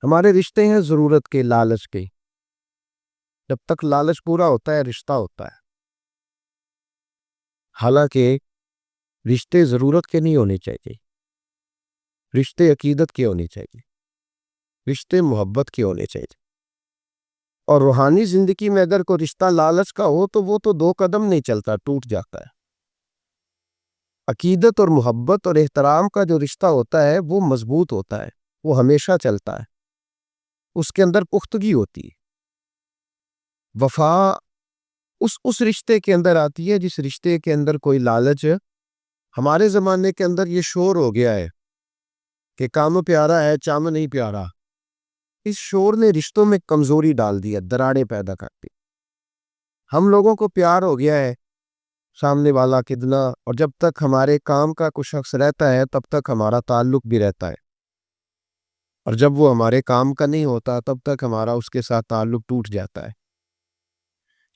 ہمارے رشتے ہیں ضرورت کے، لالچ کے۔ جب تک لالچ پورا ہوتا ہے رشتہ ہوتا ہے۔ حالانکہ رشتے ضرورت کے نہیں ہونے چاہیے، رشتے عقیدت کے ہونے چاہیے، رشتے محبت کے ہونے چاہیے۔ اور روحانی زندگی میں اگر کوئی رشتہ لالچ کا ہو تو وہ تو 2 قدم نہیں چلتا، ٹوٹ جاتا ہے۔ عقیدت اور محبت اور احترام کا جو رشتہ ہوتا ہے وہ مضبوط ہوتا ہے، وہ ہمیشہ چلتا ہے، اس کے اندر پختگی ہوتی ہے۔ وفا اس رشتے کے اندر آتی ہے جس رشتے کے اندر کوئی لالچ ہے۔ ہمارے زمانے کے اندر یہ شور ہو گیا ہے کہ کام پیارا ہے چام نہیں پیارا۔ اس شور نے رشتوں میں کمزوری ڈال دی ہے، دراڑیں پیدا کرتی۔ ہم لوگوں کو پیار ہو گیا ہے سامنے والا کتنا، اور جب تک ہمارے کام کا کوئی شخص رہتا ہے تب تک ہمارا تعلق بھی رہتا ہے، اور جب وہ ہمارے کام کا نہیں ہوتا تب تک ہمارا اس کے ساتھ تعلق ٹوٹ جاتا ہے۔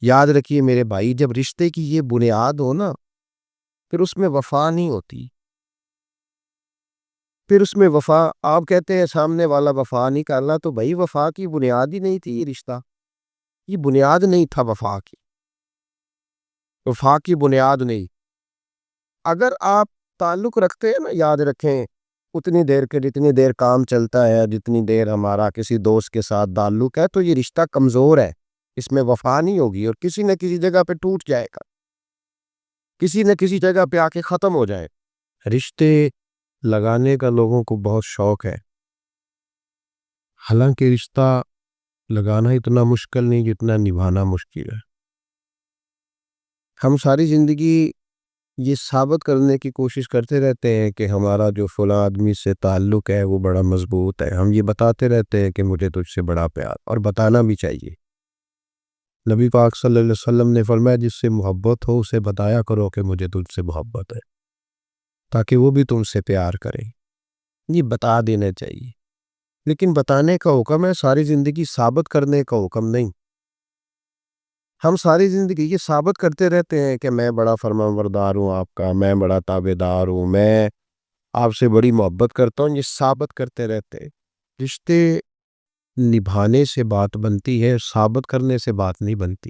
یاد رکھیے میرے بھائی، جب رشتے کی یہ بنیاد ہو نا پھر اس میں وفا نہیں ہوتی، پھر اس میں وفا آپ کہتے ہیں سامنے والا وفا نہیں کرنا، تو بھائی وفا کی بنیاد ہی نہیں تھی یہ رشتہ، یہ بنیاد نہیں تھا وفا کی، وفا کی بنیاد نہیں۔ اگر آپ تعلق رکھتے ہیں نا، یاد رکھیں اتنی دیر کے جتنی دیر کام چلتا ہے، جتنی دیر ہمارا کسی دوست کے ساتھ تعلق ہے، تو یہ رشتہ کمزور ہے، اس میں وفا نہیں ہوگی، اور کسی نہ کسی جگہ پہ ٹوٹ جائے گا، کسی نہ کسی جگہ پہ آ کے ختم ہو جائے۔ رشتے لگانے کا لوگوں کو بہت شوق ہے، حالانکہ رشتہ لگانا اتنا مشکل نہیں جتنا نبھانا مشکل ہے۔ ہم ساری زندگی یہ ثابت کرنے کی کوشش کرتے رہتے ہیں کہ ہمارا جو فلاں آدمی سے تعلق ہے وہ بڑا مضبوط ہے، ہم یہ بتاتے رہتے ہیں کہ مجھے تجھ سے بڑا پیار، اور بتانا بھی چاہیے۔ نبی پاک صلی اللہ علیہ وسلم نے فرمایا جس سے محبت ہو اسے بتایا کرو کہ مجھے تجھ سے محبت ہے، تاکہ وہ بھی تم سے پیار کرے۔ یہ بتا دینا چاہیے، لیکن بتانے کا حکم ہے، ساری زندگی ثابت کرنے کا حکم نہیں۔ ہم ساری زندگی یہ ثابت کرتے رہتے ہیں کہ میں بڑا فرمانبردار ہوں آپ کا، میں بڑا تابعدار ہوں، میں آپ سے بڑی محبت کرتا ہوں، یہ ثابت کرتے رہتے ہیں۔ رشتے نبھانے سے بات بنتی ہے، ثابت کرنے سے بات نہیں بنتی۔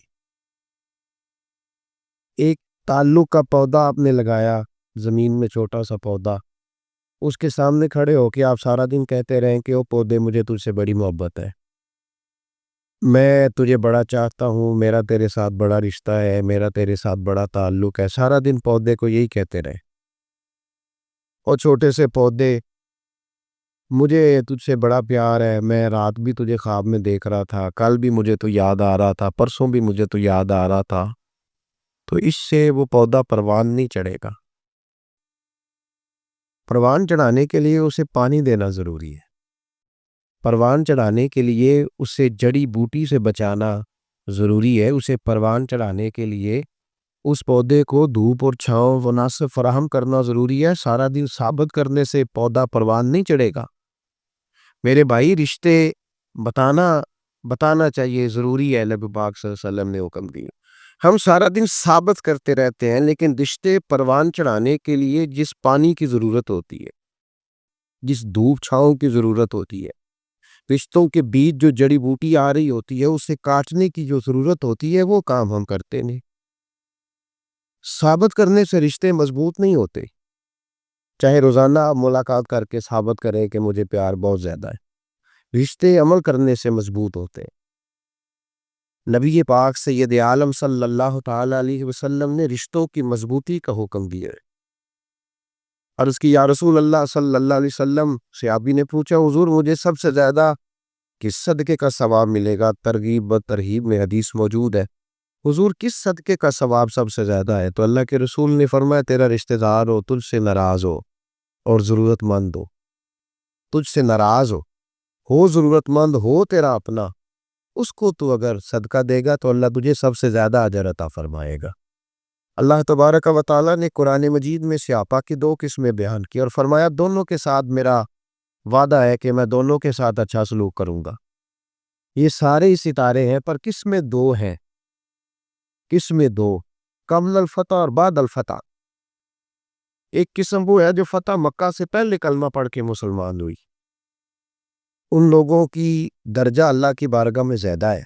ایک تعلق کا پودا آپ نے لگایا زمین میں، چھوٹا سا پودا، اس کے سامنے کھڑے ہو کے آپ سارا دن کہتے رہیں کہ او پودے مجھے تجھ سے بڑی محبت ہے، میں تجھے بڑا چاہتا ہوں، میرا تیرے ساتھ بڑا رشتہ ہے، میرا تیرے ساتھ بڑا تعلق ہے، سارا دن پودے کو یہی کہتے رہے، اور چھوٹے سے پودے مجھے تجھ سے بڑا پیار ہے، میں رات بھی تجھے خواب میں دیکھ رہا تھا، کل بھی مجھے تو یاد آ رہا تھا، پرسوں بھی مجھے تو یاد آ رہا تھا، تو اس سے وہ پودا پروان نہیں چڑھے گا۔ پروان چڑھانے کے لیے اسے پانی دینا ضروری ہے، پروان چڑھانے کے لیے اسے جڑی بوٹی سے بچانا ضروری ہے، اسے پروان چڑھانے کے لیے اس پودے کو دھوپ اور چھاؤں مناسب فراہم کرنا ضروری ہے۔ سارا دن ثابت کرنے سے پودا پروان نہیں چڑھے گا۔ میرے بھائی رشتے بتانا چاہیے، ضروری ہے، نبی پاک صلی اللہ علیہ وسلم نے حکم دیا۔ ہم سارا دن ثابت کرتے رہتے ہیں، لیکن رشتے پروان چڑھانے کے لیے جس پانی کی ضرورت ہوتی ہے، جس دھوپ چھاؤں کی ضرورت ہوتی ہے، رشتوں کے بیچ جو جڑی بوٹی آ رہی ہوتی ہے اسے کاٹنے کی جو ضرورت ہوتی ہے، وہ کام ہم کرتے نہیں۔ ثابت کرنے سے رشتے مضبوط نہیں ہوتے، چاہے روزانہ آپ ملاقات کر کے ثابت کریں کہ مجھے پیار بہت زیادہ ہے، رشتے عمل کرنے سے مضبوط ہوتے ہیں۔ نبی پاک سید عالم صلی اللہ تعالی علیہ وسلم نے رشتوں کی مضبوطی کا حکم دیا ہے۔ عرض کی یا رسول اللہ صلی اللہ علیہ وسلم، صحابی نے پوچھا حضور مجھے سب سے زیادہ کس صدقے کا ثواب ملے گا؟ ترغیب و ترہیب میں حدیث موجود ہے، حضور کس صدقے کا ثواب سب سے زیادہ ہے؟ تو اللہ کے رسول نے فرمایا تیرا رشتہ دار ہو تجھ سے ناراض ہو اور ضرورت مند ہو، تجھ سے ناراض ہو ضرورت مند ہو تیرا اپنا، اس کو تو اگر صدقہ دے گا تو اللہ تجھے سب سے زیادہ اجر عطا فرمائے گا۔ اللہ تبارک و تعالیٰ نے قرآن مجید میں سیاپا کی 2 قسمیں بیان کی اور فرمایا دونوں کے ساتھ میرا وعدہ ہے کہ میں دونوں کے ساتھ اچھا سلوک کروں گا۔ یہ سارے ہی ستارے ہیں، پر کس میں 2 ہیں؟ کس میں 2؟ قبل الفتح اور بعد الفتح۔ ایک قسم وہ ہے جو فتح مکہ سے پہلے کلمہ پڑھ کے مسلمان ہوئی، ان لوگوں کی درجہ اللہ کی بارگاہ میں زیادہ ہے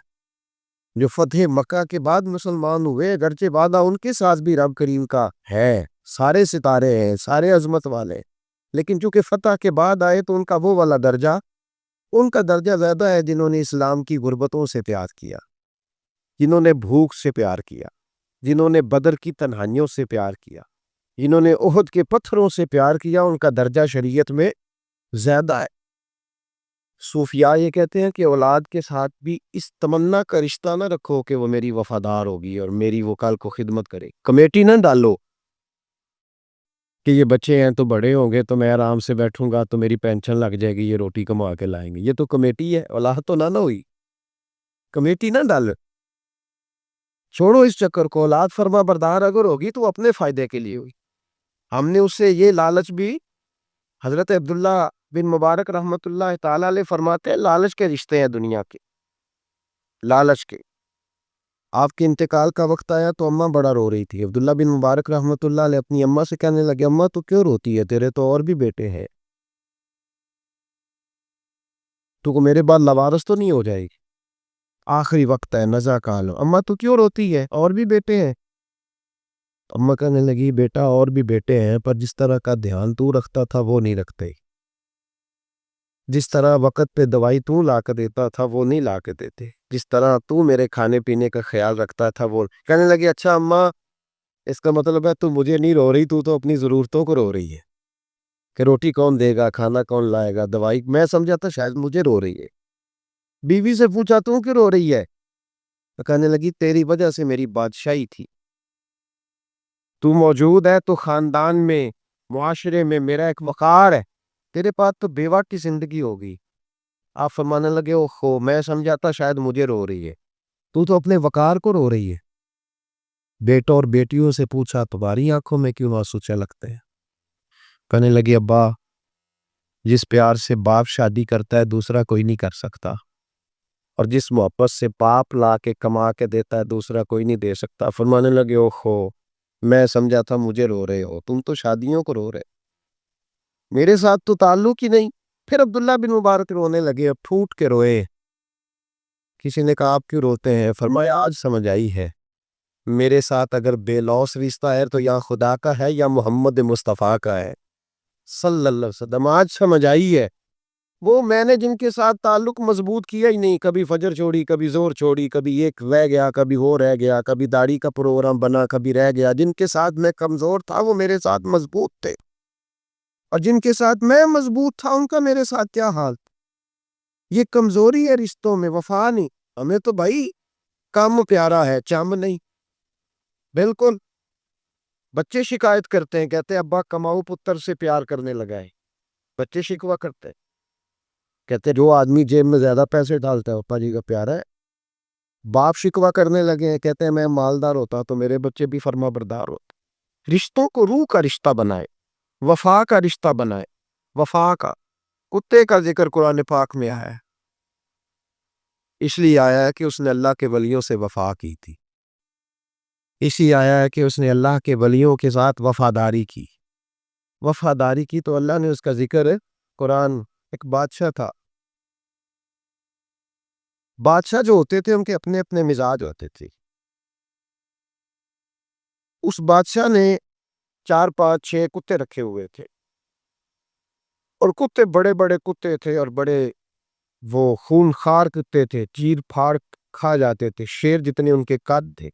جو فتح مکہ کے بعد مسلمان ہوئے، اگرچہ وعدہ ان کے ساتھ بھی رب کریم کا ہے، سارے ستارے ہیں، سارے عظمت والے ہیں، لیکن چونکہ فتح کے بعد آئے تو ان کا وہ والا درجہ، ان کا درجہ زیادہ ہے جنہوں نے اسلام کی غربتوں سے پیار کیا، جنہوں نے بھوک سے پیار کیا، جنہوں نے بدر کی تنہائیوں سے پیار کیا، جنہوں نے احد کے پتھروں سے پیار کیا، ان کا درجہ شریعت میں زیادہ ہے۔ صوفیاء یہ کہتے ہیں کہ اولاد کے ساتھ بھی اس تمنا کا رشتہ نہ رکھو کہ وہ میری وفادار ہوگی اور میری وہ کل کو خدمت کرے، کمیٹی نہ ڈالو کہ یہ بچے ہیں تو بڑے ہوں گے تو میں آرام سے بیٹھوں گا تو میری پینشن لگ جائے گی، یہ روٹی کما کے لائیں گے، یہ تو کمیٹی ہے، اولاد تو نہ ہوئی، کمیٹی نہ ڈال، چھوڑو اس چکر کو، اولاد فرما بردار اگر ہوگی تو اپنے فائدے کے لیے ہوئی۔ ہم نے اس سے یہ لالچ بھی، حضرت عبداللہ بن مبارک رحمت اللہ تعالی علیہ فرماتے ہیں لالچ کے رشتے ہیں دنیا کے، لالچ کے۔ آپ کے انتقال کا وقت آیا تو اماں بڑا رو رہی تھی، عبداللہ بن مبارک رحمت اللہ علیہ اپنی اماں سے کہنے لگے اماں تو کیوں روتی ہے، تیرے تو اور بھی بیٹے ہیں، تو کو میرے بعد لوارث تو نہیں ہو جائے گی، آخری وقت ہے، نزا کال، اماں تو کیوں روتی ہے، اور بھی بیٹے ہیں؟ اماں کہنے لگی بیٹا اور بھی بیٹے ہیں پر جس طرح کا دھیان تو رکھتا تھا وہ نہیں رکھتے، جس طرح وقت پہ دوائی تو لا کے دیتا تھا وہ نہیں لا کے دیتے، جس طرح تو میرے کھانے پینے کا خیال رکھتا تھا وہ۔ کہنے لگی اچھا اماں اس کا مطلب ہے تو مجھے نہیں رو رہی، تو اپنی ضرورتوں کو رو رہی ہے کہ روٹی کون دے گا، کھانا کون لائے گا، دوائی، میں سمجھا تھا شاید مجھے رو رہی ہے۔ بیوی سے پوچھا تو کیوں رو رہی ہے، تو کہنے لگی تیری وجہ سے میری بادشاہی تھی، تو موجود ہے تو خاندان میں، معاشرے میں میرا ایک وقار ہے، تیرے پاس تو بیوہ کی زندگی ہوگی۔ آپ فرمانے لگے اوہو میں سمجھا تھا شاید مجھے رو رہی ہے، تو اپنے وقار کو رو رہی ہے۔ بیٹوں اور بیٹیوں سے پوچھا تمہاری آنکھوں میں کیوں آنسو چھلکتے ہیں؟ کہنے لگی ابا جس پیار سے باپ شادی کرتا ہے دوسرا کوئی نہیں کر سکتا، اور جس محبت سے باپ لا کے کما کے دیتا ہے دوسرا کوئی نہیں دے سکتا۔ فرمانے لگے اوہو میں سمجھا تھا مجھے رو رہے ہو، تم تو شادیوں کو رو رہے، میرے ساتھ تو تعلق ہی نہیں۔ پھر عبداللہ بن مبارک رونے لگے، اب پھوٹ کے روئے۔ کسی نے کہا آپ کیوں روتے ہیں؟ فرمایا آج سمجھ آئی ہے، میرے ساتھ اگر بے لوث رشتہ ہے تو یا خدا کا ہے یا محمد مصطفیٰ کا ہے صلی اللہ علیہ وسلم، آج سمجھ آئی ہے۔ وہ میں نے جن کے ساتھ تعلق مضبوط کیا ہی نہیں، کبھی فجر چھوڑی، کبھی زور چھوڑی، کبھی ایک رہ گیا، کبھی وہ رہ گیا، کبھی داڑھی کا پروگرام بنا، کبھی رہ گیا، جن کے ساتھ میں کمزور تھا وہ میرے ساتھ مضبوط تھے، اور جن کے ساتھ میں مضبوط تھا ان کا میرے ساتھ کیا حال تھا۔ یہ کمزوری ہے رشتوں میں، وفا نہیں۔ ہمیں تو بھائی کام پیارا ہے، چم نہیں، بالکل۔ بچے شکایت کرتے ہیں، کہتے ہیں ابا کماؤ پتر سے پیار کرنے لگا ہے، بچے شکوا کرتے ہیں، کہتے ہیں جو آدمی جیب میں زیادہ پیسے ڈالتا ہے ابا جی کا پیارا ہے۔ باپ شکوا کرنے لگے ہیں، کہتے ہیں میں مالدار ہوتا تو میرے بچے بھی فرما بردار ہوتے۔ رشتوں کو روح کا رشتہ بنائے، وفا کا رشتہ بنائے، وفا کا۔ کتے کا ذکر قرآن پاک میں آیا ہے، اس لیے آیا ہے کہ اس نے اللہ کے ولیوں سے وفا کی تھی، اس لیے آیا ہے کہ اس نے اللہ کے ولیوں کے ساتھ وفاداری کی، وفاداری کی تو اللہ نے اس کا ذکر ہے۔ قرآن ایک بادشاہ تھا، بادشاہ جو ہوتے تھے ان کے اپنے اپنے مزاج ہوتے تھے۔ اس بادشاہ نے 4 5 6 کتے رکھے ہوئے تھے، اور کتے بڑے بڑے کتے تھے، اور بڑے وہ خون خار کتے تھے، چیر پھاڑ کھا جاتے تھے، شیر جتنے ان کے قد تھے۔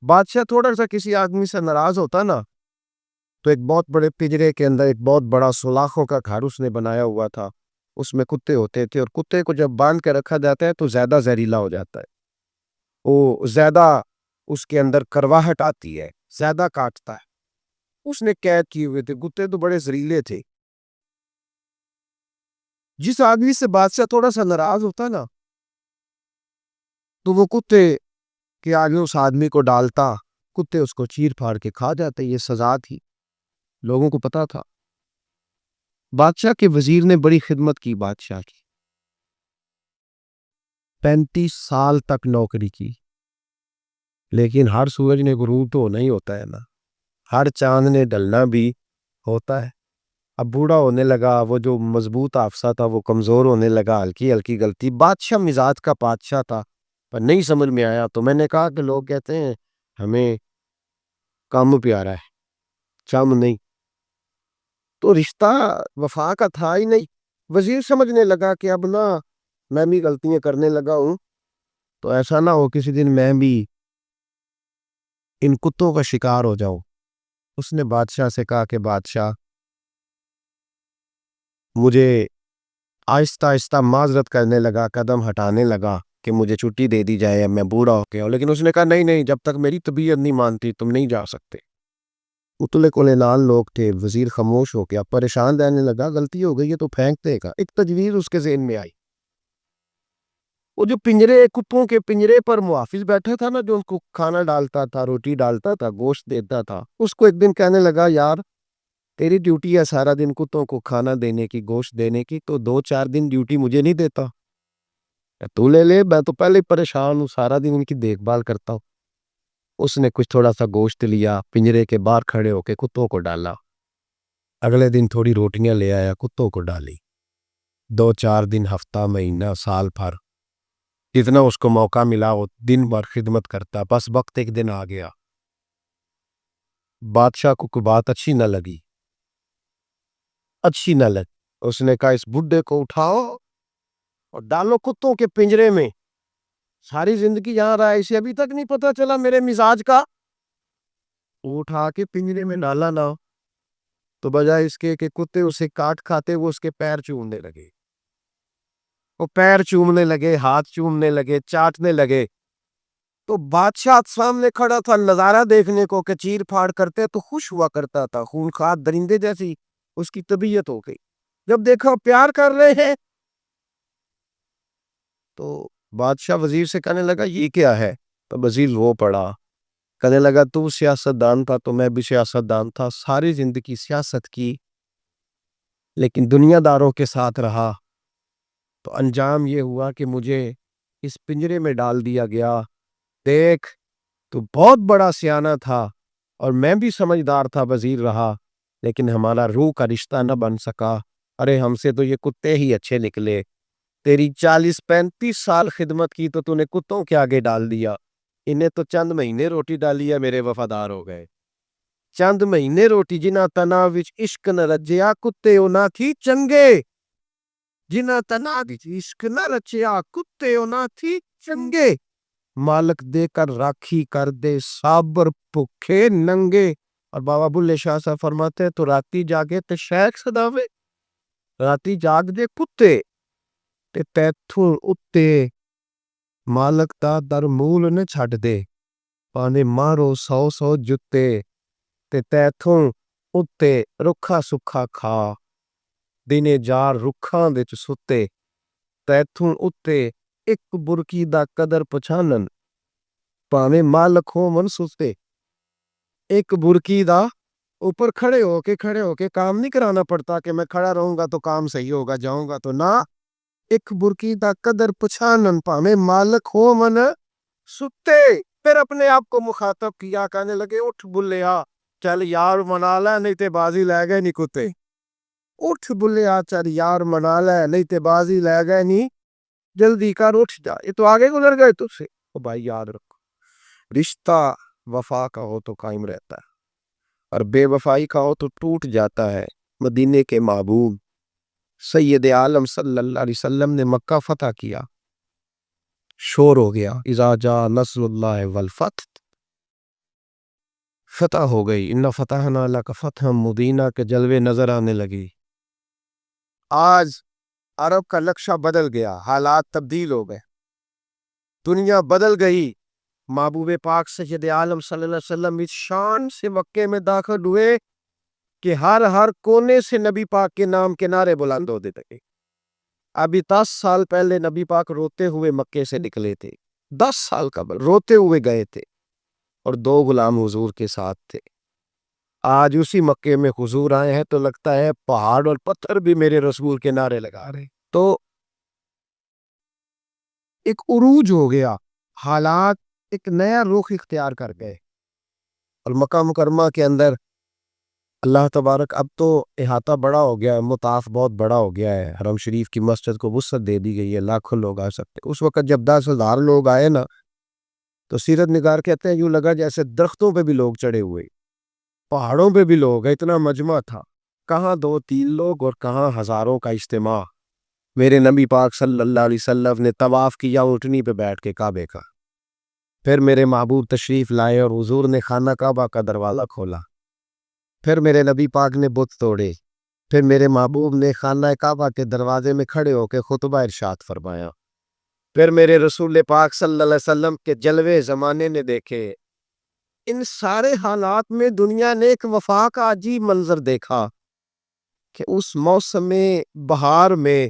بادشاہ تھوڑا سا کسی آدمی سے ناراض ہوتا نا تو ایک بہت بڑے پنجرے کے اندر ایک بہت بڑا سلاخوں کا گھر اس نے بنایا ہوا تھا، اس میں کتے ہوتے تھے، اور کتے کو جب باندھ کے رکھا جاتا ہے تو زیادہ زہریلا ہو جاتا ہے، وہ زیادہ اس کے اندر کرواہٹ آتی ہے، زیادہ کاٹتا ہے۔ اس نے قید کیے ہوئے تھے، کتے تو بڑے زہریلے تھے۔ جس آدمی سے بادشاہ تھوڑا سا ناراض ہوتا نا تو وہ کتے کے آگے اس آدمی کو ڈالتا، کتے اس کو چیر پھاڑ کے کھا جاتے، یہ سزا تھی، لوگوں کو پتا تھا۔ بادشاہ کے وزیر نے بڑی خدمت کی بادشاہ کی، 35 سال تک نوکری کی، لیکن ہر سورج نے غروب تو ہونا ہی ہوتا ہے نا، ہر چاند نے ڈلنا بھی ہوتا ہے۔ اب بوڑھا ہونے لگا، وہ جو مضبوط حافظہ تھا وہ کمزور ہونے لگا، ہلکی ہلکی غلطی، بادشاہ مزاج کا بادشاہ تھا پر نہیں سمجھ میں آیا، تو میں نے کہا کہ لوگ کہتے ہیں ہمیں کام پیارا ہے، چم نہیں، تو رشتہ وفا کا تھا ہی نہیں۔ وزیر سمجھنے لگا کہ اب نہ میں بھی غلطیاں کرنے لگا ہوں، تو ایسا نہ ہو کسی دن میں بھی ان کتوں کا شکار ہو جاؤں۔ اس نے بادشاہ سے کہا کہ بادشاہ، مجھے آہستہ آہستہ معذرت کرنے لگا، قدم ہٹانے لگا کہ مجھے چھٹی دے دی جائے، اب میں بوڑھا ہو گیا ہوں، لیکن اس نے کہا نہیں نہیں، جب تک میری طبیعت نہیں مانتی تم نہیں جا سکتے۔ اتلے کولے لال لوگ تھے، وزیر خاموش ہو گیا، پریشان رہنے لگا، غلطی ہو گئی ہے تو پھینک دے گا۔ ایک تجویز اس کے ذہن میں آئی، وہ جو پنجرے، کتوں کے پنجرے پر محافظ بیٹھا تھا نا، جو ان کو کھانا ڈالتا تھا، روٹی ڈالتا تھا، گوشت دیتا تھا، اس کو ایک دن کہنے لگا یار تیری ڈیوٹی ہے سارا دن کتوں کو کھانا دینے کی، گوشت دینے کی، تو 2-4 دن ڈیوٹی مجھے نہیں دیتا، تو لے لے، میں تو پہلے ہی پریشان ہوں، سارا دن ان کی دیکھ بھال کرتا ہوں۔ اس نے کچھ تھوڑا سا گوشت لیا، پنجرے کے باہر کھڑے ہو کے کتوں کو ڈالا، اگلے دن تھوڑی روٹیاں لے آیا، کتوں کو ڈالی، 2-4 دن، ہفتہ، مہینہ، سال بھر، جتنا اس کو موقع ملا وہ دن بھر خدمت کرتا۔ بس وقت ایک دن آ گیا، بادشاہ کو کوئی بات اچھی نہ لگی، اس نے کہا اس بڈھے کو اٹھاؤ اور ڈالو کتوں کے پنجرے میں، ساری زندگی یہاں رہا ہے، اسے ابھی تک نہیں پتا چلا میرے مزاج کا۔ وہ اٹھا کے پنجرے میں ڈالا نا، تو بجائے اس کے کہ کتے اسے کاٹ کھاتے، وہ اس کے پیر چومنے لگے، وہ پیر چومنے لگے، ہاتھ چومنے لگے، چاٹنے لگے۔ تو بادشاہ سامنے کھڑا تھا نظارہ دیکھنے کو کہ چیر پھاڑ کرتے تو خوش ہوا کرتا تھا، خونخوار درندے جیسی اس کی طبیعت ہو گئی۔ جب دیکھا پیار کر رہے ہیں تو بادشاہ وزیر سے کہنے لگا یہ کیا ہے؟ تو وزیر رو پڑا، کہنے لگا تو سیاست دان تھا تو میں بھی سیاست دان تھا، ساری زندگی سیاست کی لیکن دنیا داروں کے ساتھ رہا، تو انجام یہ ہوا کہ مجھے اس پنجرے میں ڈال دیا گیا۔ دیکھ تو بہت بڑا سیانہ تھا اور میں بھی سمجھدار تھا، وزیر رہا، لیکن ہمارا روح کا رشتہ نہ بن سکا۔ ارے ہم سے تو یہ کتے ہی اچھے نکلے، تیری 40-35 سال خدمت کی تو نے کتوں کے آگے ڈال دیا، انہیں تو چند مہینے روٹی ڈالی ہے، میرے وفادار ہو گئے۔ چند مہینے روٹی، جنہ تنا وچ عشق نہ رجیا، کتے نہ تھی چنگے، جنہ تنا وچ عشق نہ رچیا، کتے نہ تھی چنگے، مالک دے کر راکھی کر دے صابر بھوکے ننگے۔ اور بابا بلے شاہ صاحب فرماتے ہیں تو راتی جاگے تے شیخ صداوے، راتی جاگ دے کتے تے تیتھوں اتے مالک دا در مول نے چھڈ دے، پانے مارو 100 جتے تے تیتھوں اتے رکھا سکھا کھا، دینے جار رکھاں وچ ستے، تیتھوں اتے ایک برکی دا قدر پچھانن، پانے مالک ہو من ستے۔ ایک برکی دا اوپر کھڑے ہو کے کام نہیں کرانا پڑتا کہ میں کھڑا رہوں گا تو کام صحیح ہوگا، جاؤں گا تو نہ، ایک برکی دا قدر پچھانن، پانے مالک ہو من ستے۔ پھر اپنے آپ کو مخاطب کیا، کہنے لگے اٹھ بلیا، چل یار منا لے نہیں تے بازی لے گئے نہیں کتے، اٹھ بلیا چل یار منا لے نہیں تے بازی لے گئے نہیں، جلدی کر اٹھ جا، یہ تو آگے گزر گئے تجھ سے۔ او بھائی یاد رکھو، رشتہ وفا کا ہو تو قائم رہتا ہے اور بے وفائی کا ہو تو ٹوٹ جاتا ہے۔ مدینے کے محبوب سید عالم صلی اللہ علیہ وسلم نے مکہ فتح کیا، شور ہو گیا، اذا جاء نصر اللہ والفتح، فتح ہو گئی، ان فتحنا لک فتحا مبینا کے جلوے نظر آنے لگی۔ آج عرب کا نقشہ بدل گیا، حالات تبدیل ہو گئے، دنیا بدل گئی۔ محبوب پاک سید عالم صلی اللہ علیہ وسلم اس شان سے مکے میں داخل ہوئے کہ ہر کونے سے نبی پاک کے نام کے نعرے بلند ہوتے تھے۔ ابھی 10 سال پہلے نبی پاک روتے ہوئے مکے سے نکلے تھے، 10 سال قبل روتے ہوئے گئے تھے اور 2 غلام حضور کے ساتھ تھے۔ آج اسی مکے میں حضور آئے ہیں تو لگتا ہے پہاڑ اور پتھر بھی میرے رسول کے نعرے لگا رہے، تو ایک عروج ہو گیا، حالات ایک نیا رخ اختیار کر گئے۔ اور مکہ مکرمہ کے اندر اللہ تبارک اب تو احاطہ بڑا ہو گیا ہے، مطاف بہت بڑا ہو گیا ہے، حرم شریف کی مسجد کو وسعت دے دی گئی ہے، لاکھوں لوگ آ سکتے۔ اس وقت جب 10,000 لوگ آئے نا تو سیرت نگار کہتے ہیں یوں لگا جیسے درختوں پہ بھی لوگ چڑھے ہوئے، پہاڑوں پہ بھی لوگ ہیں، اتنا مجمع تھا۔ کہاں 2-3 لوگ اور کہاں ہزاروں کا اجتماع۔ میرے نبی پاک صلی اللہ علیہ وسلم نے طواف کیا اونٹنی پہ بیٹھ کے کعبے کا، پھر میرے محبوب تشریف لائے اور حضور نے خانہ کعبہ کا دروازہ کھولا، پھر میرے نبی پاک نے بت توڑے، پھر میرے محبوب نے خانہ کعبہ کے دروازے میں کھڑے ہو کے خطبہ ارشاد فرمایا، پھر میرے رسول پاک صلی اللہ علیہ وسلم کے جلوے زمانے نے دیکھے۔ ان سارے حالات میں دنیا نے ایک وفا کا عجیب منظر دیکھا کہ اس موسم بہار میں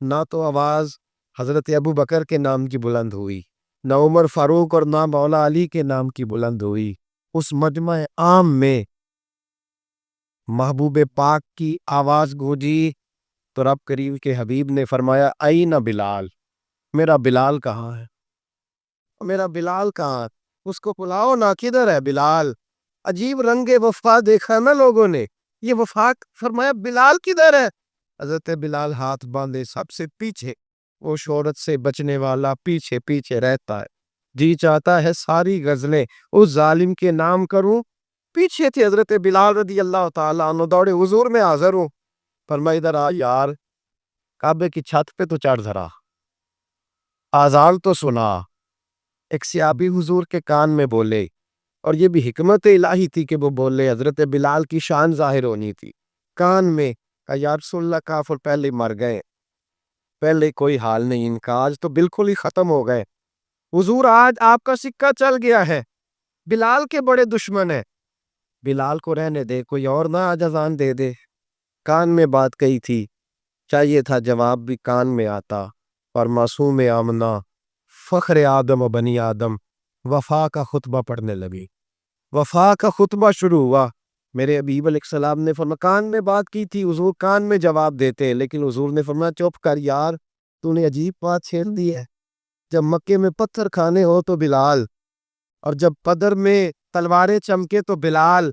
نہ تو آواز حضرت ابو بکر کے نام کی بلند ہوئی، نہ عمر فاروق اور نہ مولا علی کے نام کی بلند ہوئی۔ اس مجمع عام میں محبوب پاک کی آواز گونجی تو رب کریم کے حبیب نے فرمایا اینا بلال، میرا بلال کہاں ہے؟ میرا بلال کہاں ہے؟ اس کو بلاؤ نا، کدھر ہے بلال؟ عجیب رنگ وفا دیکھا نا لوگوں نے، یہ وفا فرمایا بلال کدھر ہے؟ حضرت بلال ہاتھ باندھے سب سے پیچھے، وہ شہرت سے بچنے والا پیچھے پیچھے رہتا ہے، جی چاہتا ہے ساری غزلیں اس ظالم کے نام کروں۔ پیچھے تھے حضرت بلال رضی اللہ تعالیٰ عنہ، دوڑے حضور میں حاضر ہوں، فرمایا ادھر آ یار، کعبے کی چھت پہ تو چڑھ ذرا، آذان تو سنا۔ ایک صحابی حضور کے کان میں بولے، اور یہ بھی حکمت الہی تھی کہ وہ بولے، حضرت بلال کی شان ظاہر ہونی تھی کان میں، کہا یا رسول اللہ کافر پہلے مر گئے، پہلے کوئی حال نہیں ان کا، آج تو بالکل ہی ختم ہو گئے حضور، آج آپ کا سکہ چل گیا ہے، بلال کے بڑے دشمن ہیں، بلال کو رہنے دے، کوئی اور نہ آج اذان دے دے۔ کان میں بات کہی تھی، چاہیے تھا جواب بھی کان میں آتا، اور معصوم آمنہ فخر آدم و بنی آدم وفا کا خطبہ پڑھنے لگی۔ وفا کا خطبہ شروع ہوا، میرے حبیب علیہ السلام نے فرمایا کان میں بات کی تھی، حضور کان میں جواب دیتے، لیکن حضور نے فرمایا چپ کر یار، تو نے عجیب بات چھیڑ دی ہے، جب مکے میں پتھر کھانے ہو تو بلال، اور جب بدر میں تلواریں چمکے تو بلال،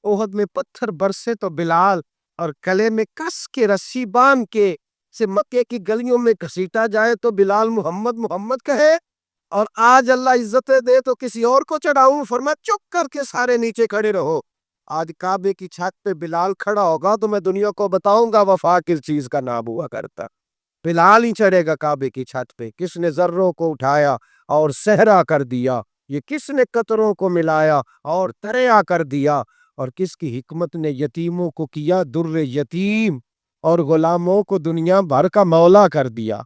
احد میں پتھر برسے تو بلال، اور گلے میں کس کے رسی باندھ کے سے مکے کی گلیوں میں گھسیٹا جائے تو بلال محمد محمد کہے، اور آج اللہ عزتیں دے تو کسی اور کو چڑھاؤں، فرمایا چپ کر کے سارے نیچے کھڑے رہو۔ آج کعبے کی چھت پہ بلال کھڑا ہوگا تو میں دنیا کو بتاؤں گا وفا کس چیز کا نام ہوا کرتا، بلال ہی چڑھے گا کعبے کی چھت پہ۔ کس نے ذروں کو اٹھایا اور صحرا کر دیا، یہ کس نے قطروں کو ملایا اور دریا کر دیا، اور کس کی حکمت نے یتیموں کو کیا در یتیم اور غلاموں کو دنیا بھر کا مولا کر دیا۔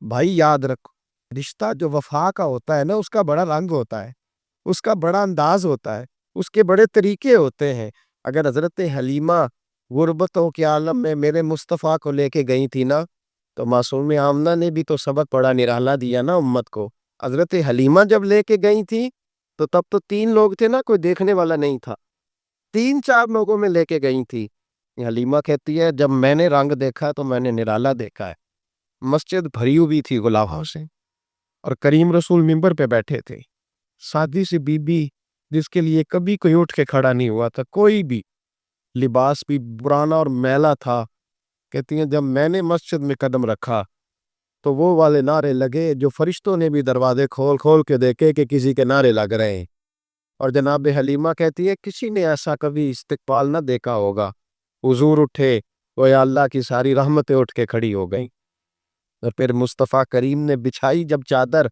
بھائی یاد رکھو، رشتہ جو وفا کا ہوتا ہے نا، اس کا بڑا رنگ ہوتا ہے، اس کا بڑا انداز ہوتا ہے، اس کے بڑے طریقے ہوتے ہیں۔ اگر حضرت حلیمہ غربتوں کے عالم میں میرے مصطفیٰ کو لے کے گئی تھی نا، تو معصوم آمنہ نے بھی تو سبق بڑا نرالا دیا نا امت کو۔ حضرت حلیمہ جب لے کے گئی تھی تو تب تو 3 لوگ تھے نا، کوئی دیکھنے والا نہیں تھا، 3-4 لوگوں میں لے کے گئی تھی۔ حلیمہ کہتی ہے جب میں نے رنگ دیکھا تو میں نے نرالا دیکھا ہے، مسجد بھری ہوئی تھی غلاموں سے، اور کریم رسول منبر پہ بیٹھے تھے، سادی سی بی بی جس کے لیے کبھی کوئی اٹھ کے کھڑا نہیں ہوا تھا، کوئی بھی، لباس بھی پرانا اور میلا تھا، کہتی ہیں جب میں نے مسجد میں قدم رکھا تو وہ والے نعرے لگے جو فرشتوں نے بھی دروازے کھول کھول کے دیکھے کہ کسی کے نعرے لگ رہے ہیں، اور جناب حلیمہ کہتی ہے کسی نے ایسا کبھی استقبال نہ دیکھا ہوگا، حضور اٹھے، وہ یا اللہ کی ساری رحمتیں اٹھ کے کھڑی ہو گئیں، اور پھر مصطفیٰ کریم نے بچھائی جب چادر،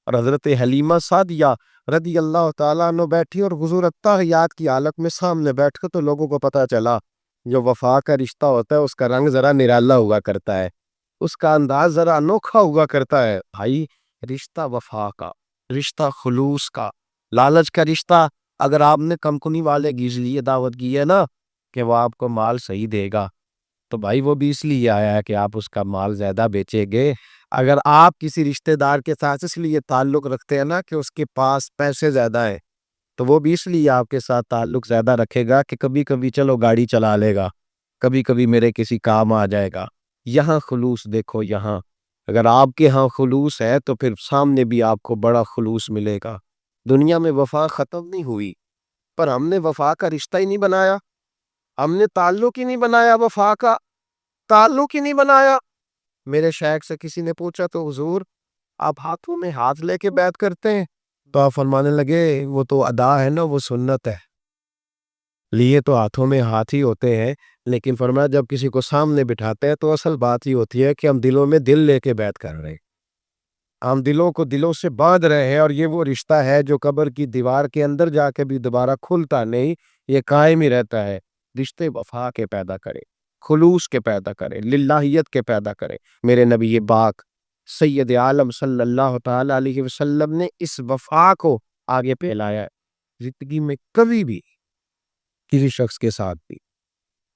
اور حضرت حلیمہ سعدیہ رضی اللہ تعالیٰ عنہ بیٹھی، اور حضور التحیات کی حالت میں سامنے بیٹھ کر تو لوگوں کو پتا چلا جو وفا کا رشتہ ہوتا ہے اس کا رنگ ذرا نرالا ہوا کرتا ہے، اس کا انداز ذرا انوکھا ہوا کرتا ہے۔ بھائی رشتہ وفا کا، رشتہ خلوص کا، لالچ کا رشتہ، اگر آپ نے کمکنی والے کی اس لیے دعوت کی ہے نا کہ وہ آپ کو مال صحیح دے گا، تو بھائی وہ بھی اس لیے آیا ہے کہ آپ اس کا مال زیادہ بیچیں گے۔ اگر آپ کسی رشتہ دار کے ساتھ اس لیے تعلق رکھتے ہیں نا کہ اس کے پاس پیسے زیادہ ہیں، تو وہ بھی اس لیے آپ کے ساتھ تعلق زیادہ رکھے گا کہ کبھی کبھی چلو گاڑی چلا لے گا، کبھی کبھی میرے کسی کام آ جائے گا۔ یہاں خلوص دیکھو، یہاں اگر آپ کے ہاں خلوص ہے تو پھر سامنے بھی آپ کو بڑا خلوص ملے گا۔ دنیا میں وفا ختم نہیں ہوئی، پر ہم نے وفا کا رشتہ ہی نہیں بنایا۔ ہم نے تعلق ہی نہیں بنایا وفا کا، تعلق ہی نہیں بنایا۔ میرے شیخ سے کسی نے پوچھا تو حضور آپ ہاتھوں میں ہاتھ لے کے بیعت کرتے ہیں؟ تو آپ فرمانے لگے وہ تو ادا ہے نا، وہ سنت ہے، لیے تو ہاتھوں میں ہاتھ ہی ہوتے ہیں، لیکن فرمایا جب کسی کو سامنے بٹھاتے ہیں تو اصل بات ہی ہوتی ہے کہ ہم دلوں میں دل لے کے بیعت کر رہے ہیں، ہم دلوں کو دلوں سے باندھ رہے ہیں، اور یہ وہ رشتہ ہے جو قبر کی دیوار کے اندر جا کے بھی دوبارہ کھلتا نہیں، یہ قائم ہی رہتا ہے۔ رشتے وفا کے پیدا کرے، خلوص کے پیدا کرے، للہیت کے پیدا کرے۔ میرے نبی پاک سید عالم صلی اللہ تعالی علیہ وسلم نے اس وفا کو آگے پھیلایا ہے۔ زندگی میں کبھی بھی کسی شخص کے ساتھ بھی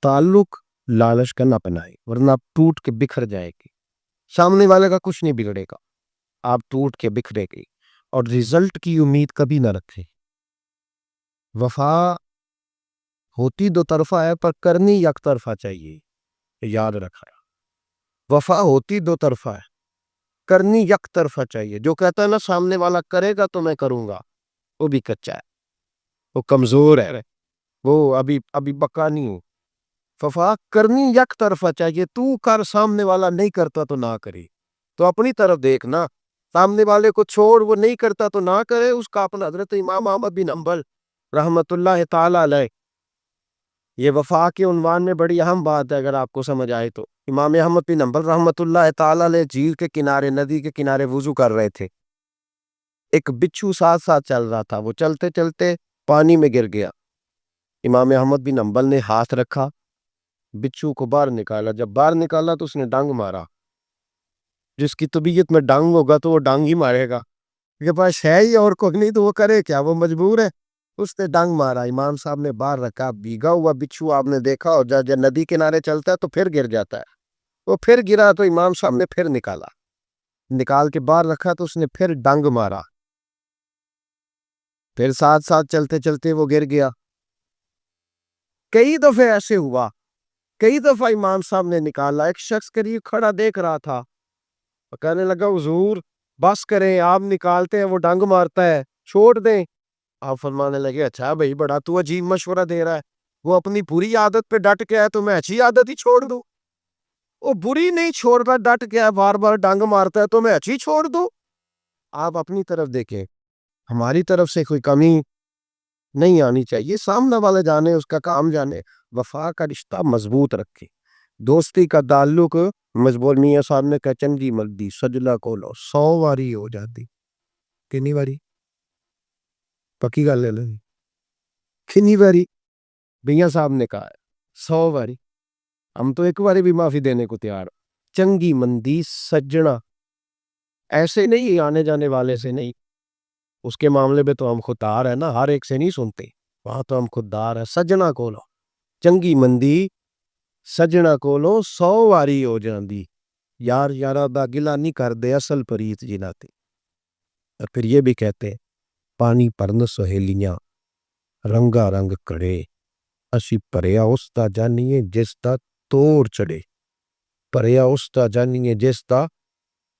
تعلق لالچ کا نہ بنائے، ورنہ آپ ٹوٹ کے بکھر جائے گی، سامنے والے کا کچھ نہیں بگڑے گا، آپ ٹوٹ کے بکھرے گی، اور رزلٹ کی امید کبھی نہ رکھیں۔ وفا ہوتی دو طرفہ ہے پر کرنی یک طرفہ چاہیے، یاد رکھا۔ وفا ہوتی دو طرفہ ہے، کرنی یک طرفہ چاہیے۔ جو کہتا ہے نا سامنے والا کرے گا تو میں کروں گا، وہ بھی کچا ہے، وہ کمزور ہے، وہ ابھی بکا نہیں ہو۔ وفا کرنی یک طرفہ چاہیے، تو کر، سامنے والا نہیں کرتا تو نہ کرے، تو اپنی طرف دیکھنا، سامنے والے کو چھوڑ، وہ نہیں کرتا تو نہ کرے۔ اس کا اپنا حضرت امام احمد بن حنبل رحمت اللہ تعالی علیہ، یہ وفا کے عنوان میں بڑی اہم بات ہے اگر آپ کو سمجھ آئے تو۔ امام احمد بن حنبل رحمت اللہ تعالی علیہ جھیل کے کنارے، ندی کے کنارے وضو کر رہے تھے، ایک بچھو ساتھ ساتھ چل رہا تھا، وہ چلتے چلتے پانی میں گر گیا۔ امام احمد بن حنبل نے ہاتھ رکھا، بچھو کو باہر نکالا، جب باہر نکالا تو اس نے ڈانگ مارا۔ جس کی طبیعت میں ڈانگ ہوگا تو وہ ڈانگ ہی مارے گا، کے پاس ہے ہی اور کوئی نہیں تو وہ کرے کیا، وہ مجبور ہے، اس نے ڈانگ مارا۔ امام صاحب نے باہر رکھا، بھیگا ہوا بچھو آپ نے دیکھا، اور جب ندی کنارے چلتا ہے تو پھر گر جاتا ہے، وہ پھر گرا تو امام صاحب نے پھر نکالا، نکال کے باہر رکھا تو اس نے پھر ڈانگ مارا، پھر ساتھ ساتھ چلتے چلتے وہ گر گیا۔ کئی دفعے ایسے ہوا، کئی دفعہ امام صاحب نے نکالا، ایک شخص قریب کھڑا دیکھ رہا تھا، کہنے لگا حضور بس کریں، آپ نکالتے ہیں وہ ڈانگ مارتا ہے، چھوڑ دیں۔ آپ فرمانے لگے اچھا بھائی بڑا تو عجیب مشورہ دے رہا ہے، وہ اپنی بری عادت پہ ڈٹ گیا ہے تو میں اچھی عادت ہی چھوڑ دوں؟ وہ بری نہیں چھوڑ رہا، ڈٹ گیا، بار بار ڈانگ مارتا ہے تو میں اچھی چھوڑ دوں؟ آپ اپنی طرف دیکھیں، ہماری طرف سے کوئی کمی نہیں آنی چاہیے، سامنے والے جانے، اس کا کام جانے۔ وفا کا رشتہ مضبوط رکھے، دوستی کا تعلق مضبوط۔ میاں صاحب نے کہا چنگی ملدی سجلہ کولو 100 واری ہو جاتی، کنی واری؟ پکی گل ہے، کنی واری؟ میاں صاحب نے کہا 100 واری، ہم تو ایک باری بھی معافی دینے کو تیار۔ چنگی مندی سجنا، ایسے نہیں آنے جانے والے سے نہیں، اس کے معاملے میں تو ہم خوددار ہیں نا، ہر ایک سے نہیں سنتے، وہاں تو ہم خوددار ہیں۔ سجنا کولو چنگی مندی سجنا کولو 100 واری ہو جاندی، یار یارا دا گلا نہیں کر دے اصل پریت جناتے۔ اور پھر یہ بھی کہتے ہیں پانی پرن سہیلیاں رنگا رنگ کڑے، اسی پریا اس دا جانیے جس دا توڑ چڑے، پریا اس دا جانیے جس دا،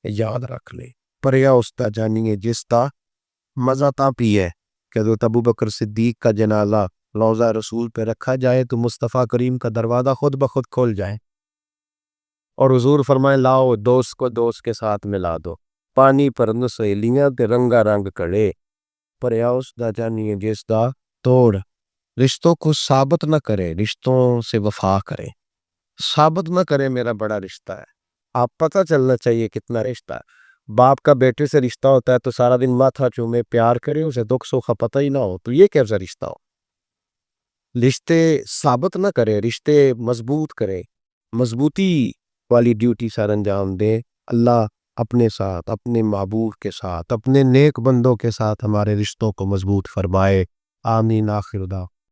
یاد رکھ لے، پریا اس دا جانیے جس دا مزہ تا پیے کہ حضرت ابوبکر صدیق کا جنازہ روضہ رسول پہ رکھا جائے تو مصطفیٰ کریم کا دروازہ خود بخود کھول جائے، اور حضور فرمائے لاؤ دوست کو دوست کے ساتھ ملا دو، پانی پرن سہیلیاں تے رنگا رنگ کڑے، پریا اس دا جانیے جس دا توڑ۔ رشتوں کو ثابت نہ کرے، رشتوں سے وفا کرے، ثابت نہ کرے میرا بڑا رشتہ ہے، آپ پتہ چلنا چاہیے کتنا رشتہ ہے۔ باپ کا بیٹے سے رشتہ ہوتا ہے تو سارا دن ماتھا چومے پیار کرے، اسے دکھ سکھ کا پتہ ہی نہ ہو، تو یہ کیسا رشتہ ہو؟ رشتے ثابت نہ کرے، رشتے مضبوط کرے، مضبوطی والی ڈیوٹی سر انجام دے۔ اللہ اپنے ساتھ، اپنے محبوب کے ساتھ، اپنے نیک بندوں کے ساتھ ہمارے رشتوں کو مضبوط فرمائے، آمین۔ آخر دعوانا